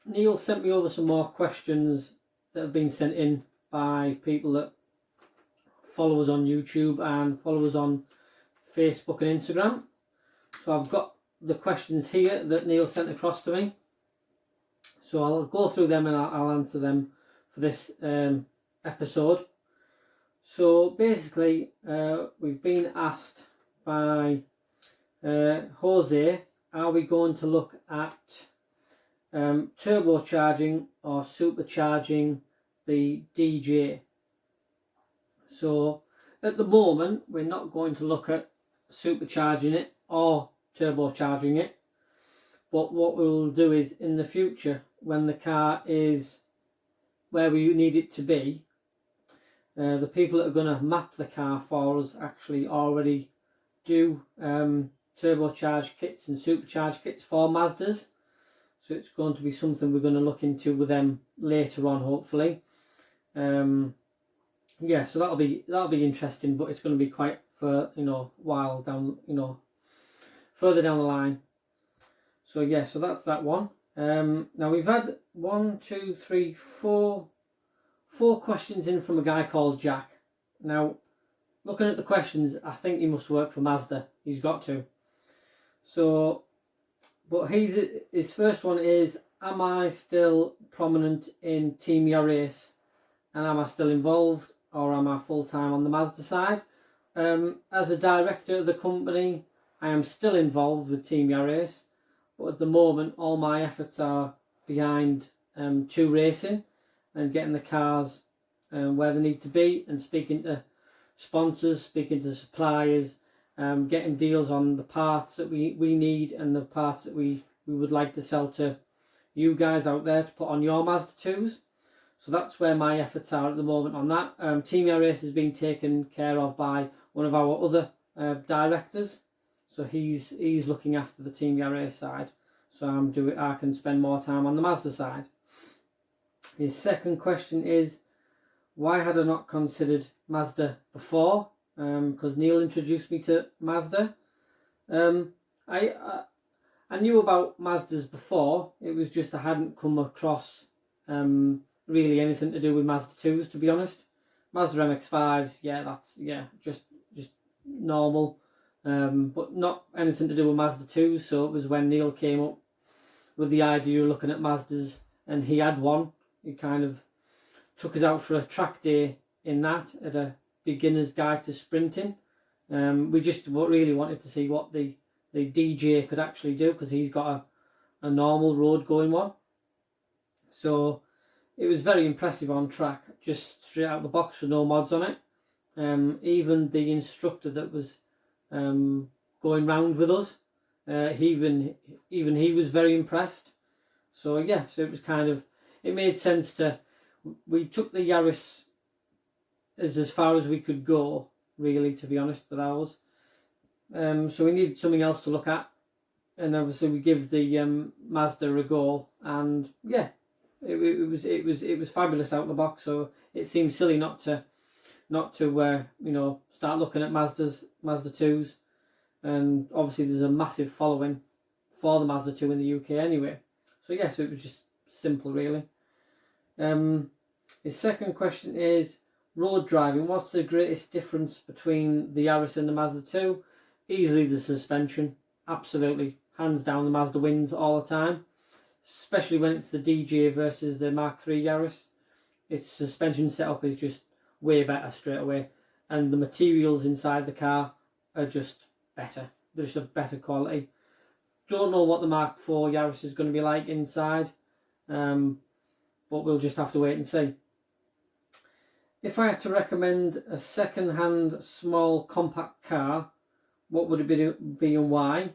Neil sent me over some more questions that have been sent in by people that follow us on YouTube and follow us on Facebook and Instagram. So I've got the questions here that Neil sent across to me. So I'll go through them and I'll answer them for this episode. So basically, we've been asked by Jose, are we going to look at turbocharging or supercharging the DJ? So at the moment, we're not going to look at supercharging it or turbocharging it. But what we will do is in the future, when the car is where we need it to be, the people that are going to map the car for us actually already do turbocharged kits and supercharged kits for Mazdas. So it's going to be something we're going to look into with them later on, hopefully. Yeah, so that'll be interesting, but it's going to be quite for while down, further down the line. So yeah, so that's that one. Now we've had 4 questions in from a guy called Jack. Now, looking at the questions, I think he must work for Mazda. He's got to. So, but his first one is, am I still prominent in Team Yaris? And am I still involved, or am I full-time on the Mazda side? As a director of the company, I am still involved with Team Yaris, but at the moment all my efforts are behind 2Racing and getting the cars where they need to be, and speaking to sponsors, speaking to suppliers, getting deals on the parts that we need and the parts that we would like to sell to you guys out there to put on your Mazda 2s. So that's where my efforts are at the moment on that. Team Race has been taken care of by one of our other directors. So he's looking after the Team Race side. So I can spend more time on the Mazda side. His second question is, why had I not considered Mazda before? Because Neil introduced me to Mazda. I knew about Mazdas before. It was just I hadn't come across really anything to do with Mazda 2s, to be honest. Mazda MX-5s, that's just normal, but not anything to do with Mazda 2s. So it was when Neil came up with the idea of looking at Mazdas, and he had one. He kind of took us out for a track day in that, at a beginner's guide to sprinting. We just really wanted to see what the DJ could actually do, because he's got a normal road going one. So it was very impressive on track, just straight out of the box with no mods on it. Even the instructor that was going round with us, even he was very impressed. So yeah, so it was it made sense we took the Yaris as far as we could go, really, to be honest, with ours. So we needed something else to look at, and obviously we give the Mazda a go, and yeah, it was fabulous out of the box. So it seems silly not to start looking at Mazda 2s, and obviously there's a massive following for the Mazda 2 in the UK anyway. So yeah, so it was just simple, really. His second question is, road driving, what's the greatest difference between the Yaris and the Mazda 2? Easily the suspension. Absolutely, hands down, the Mazda wins all the time, especially when it's the DJ versus the Mark III Yaris. Its suspension setup is just way better straight away, and the materials inside the car are just better. They're just a better quality. Don't know what the Mark IV Yaris is going to be like inside, but we'll just have to wait and see. If I had to recommend a second-hand small compact car, what would it be and why?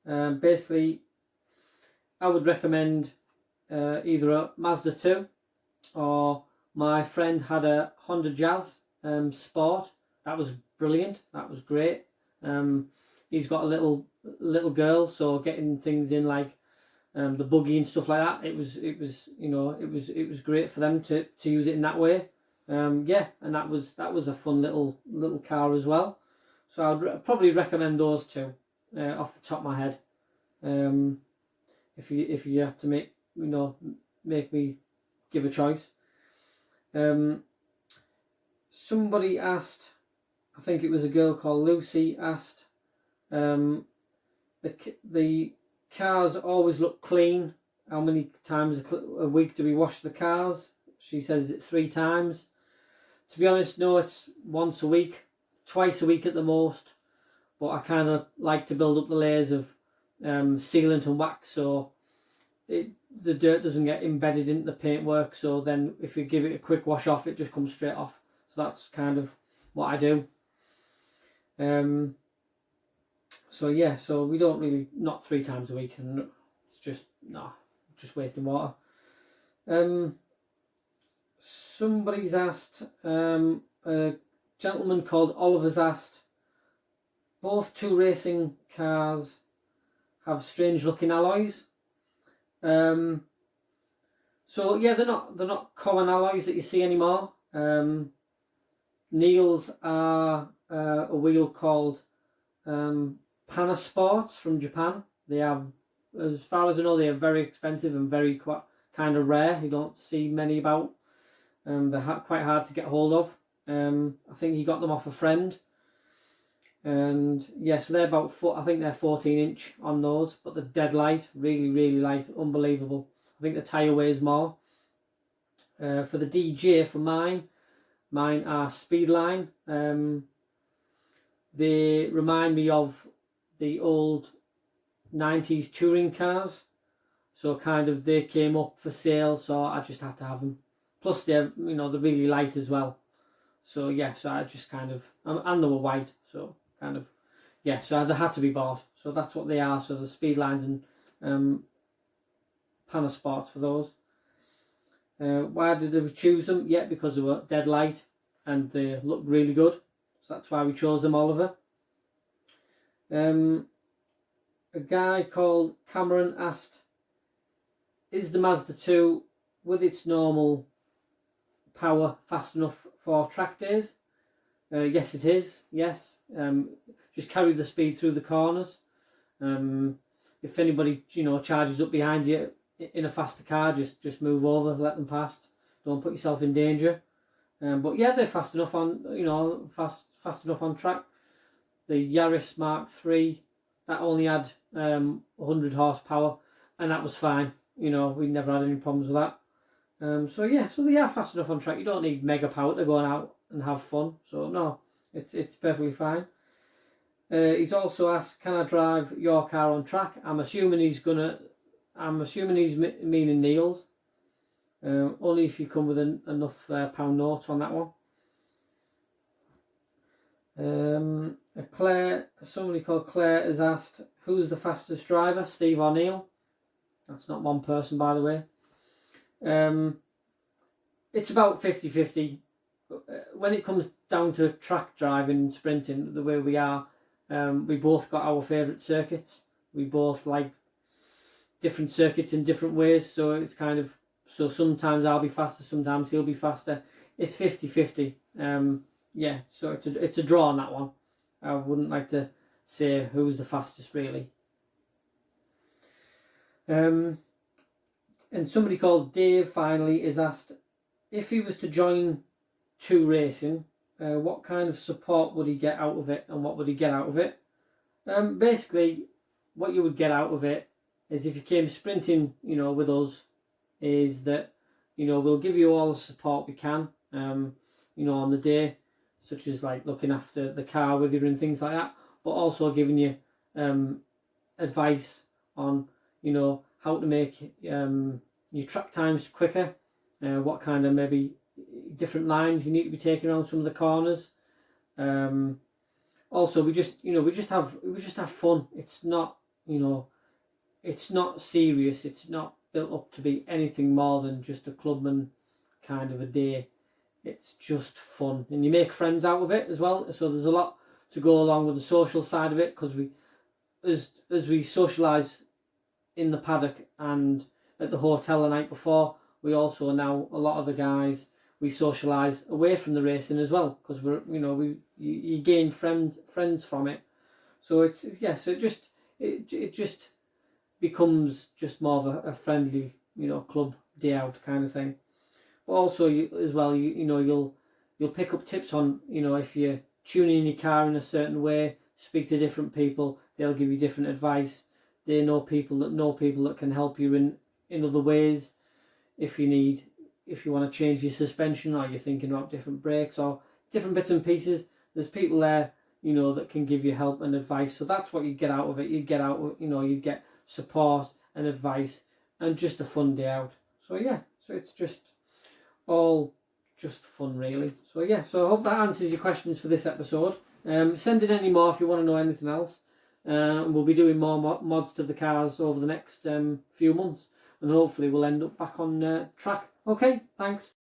Basically, I would recommend either a Mazda 2, or my friend had a Honda Jazz Sport. That was brilliant. That was great. He's got a little girl, so getting things in like the buggy and stuff like that, it was great for them to use it in that way. And that was a fun little car as well. So I'd probably recommend those two off the top of my head. If you have to make me give a choice. Somebody asked, I think it was a girl called Lucy, asked, the cars always look clean. How many times a week do we wash the cars? She says it's 3 times. To be honest, no, it's once a week, twice a week at the most. But I kind of like to build up the layers of sealant and wax, so the dirt doesn't get embedded into the paintwork. So then if you give it a quick wash off, it just comes straight off. So that's kind of what I do. So yeah, so we don't really, not 3 times a week, and it's just just wasting water. Somebody's asked, a gentleman called Oliver's asked, both 2Racing cars have strange looking alloys. So yeah, they're not common alloys that you see anymore. Neil's are a wheel called Panasports from Japan. They have, as far as I know, they are very expensive and very kind of rare. You don't see many about. They're quite hard to get hold of. I think he got them off a friend. And yeah, so they're about I think they're 14-inch on those, but they're dead light, really, really light, unbelievable. I think the tyre weighs more. For the DJ, for mine are Speedline. They remind me of the old 90s touring cars, so kind of they came up for sale, so I just had to have them. Plus they're they're really light as well. So yeah, so I just kind of, and they were white, so kind of, yeah, so they had to be bought. So that's what they are. So the Speedlines and Panasports for those. Why did we choose them? Yeah, because they were dead light and they looked really good. So that's why we chose them, Oliver. A guy called Cameron asked, is the Mazda 2 with its normal power fast enough for track days? Yes, it is. Yes. Just carry the speed through the corners. If anybody charges up behind you in a faster car, just move over, let them past. Don't put yourself in danger. But yeah, they're fast enough on fast enough on track. The Yaris Mark III, that only had 100 horsepower, and that was fine. We never had any problems with that. So yeah, so they are fast enough on track. You don't need mega power to go out and have fun. So no, it's perfectly fine. He's also asked, can I drive your car on track? I'm assuming he's meaning Neil's. Only if you come with enough pound notes on that one. Somebody called Claire has asked, who's the fastest driver, Steve or Neil? That's not one person, by the way. It's about 50-50. When it comes down to track driving and sprinting, the way we are, we both got our favourite circuits. We both like different circuits in different ways, so it's kind of, so sometimes I'll be faster, sometimes he'll be faster. It's 50-50. Yeah, so it's a draw on that one. I wouldn't like to say who's the fastest, really. And somebody called Dave finally is asked, if he was to join 2Racing, what kind of support would he get out of it, and what would he get out of it? Basically, what you would get out of it is, if you came sprinting, with us, is that, we'll give you all the support we can, on the day, such as like looking after the car with you and things like that, but also giving you advice on, how to make your track times quicker, what kind of maybe different lines you need to be taking around some of the corners. Also, we just have fun. It's not it's not serious. It's not built up to be anything more than just a clubman kind of a day. It's just fun, and you make friends out of it as well. So there's a lot to go along with the social side of it, because as we socialise in the paddock and at the hotel the night before, we also, now a lot of the guys, we socialise away from the racing as well, because you gain friends from it. So it just becomes just more of a friendly club day out kind of thing. But also you'll pick up tips on, if you're tuning your car in a certain way, speak to different people, they'll give you different advice. They know people that can help you in other ways. If you want to change your suspension, or you're thinking about different brakes or different bits and pieces, there's people there, that can give you help and advice. So that's what you get out of it. You get support and advice and just a fun day out. So yeah, so it's just all just fun really. So yeah, so I hope that answers your questions for this episode. Send in any more if you want to know anything else. We'll be doing more mods to the cars over the next few months, and hopefully we'll end up back on track. Okay, thanks.